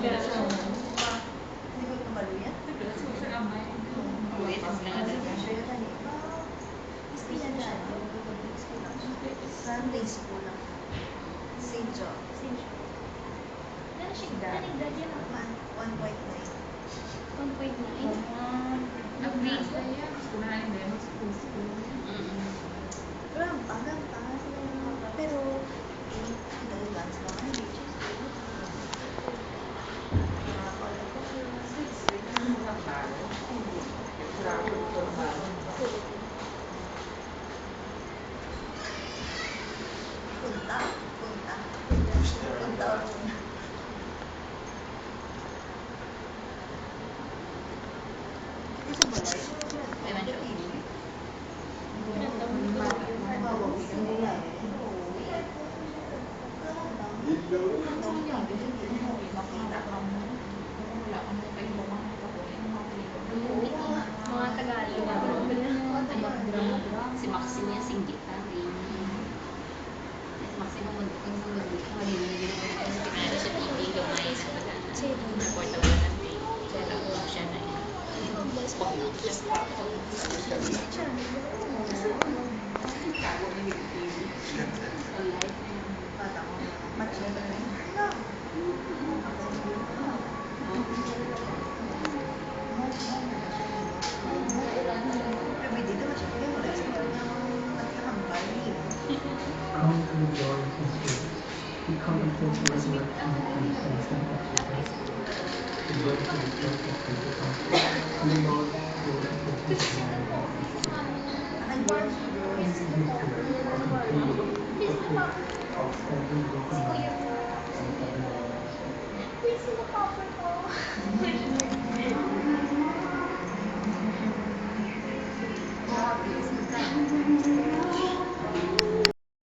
Hindi ko tumalo yan. Sunday school lang. St. John. 1.9. 1.9. Rampa. Pero, advance naman. Punta. Mga Tagalog. Si Maxine niya singgitan din. Maxine mo pinali sa TV, lumayan na pala. Report na wala ng day. Kaya nakuha siya na yun. Spot na siya. We contemplate the resurrection and constant exercise. The birth of the church of Pentecost. And the Lord will appear to the man of His mystery of completed, outstanding document and Grabe.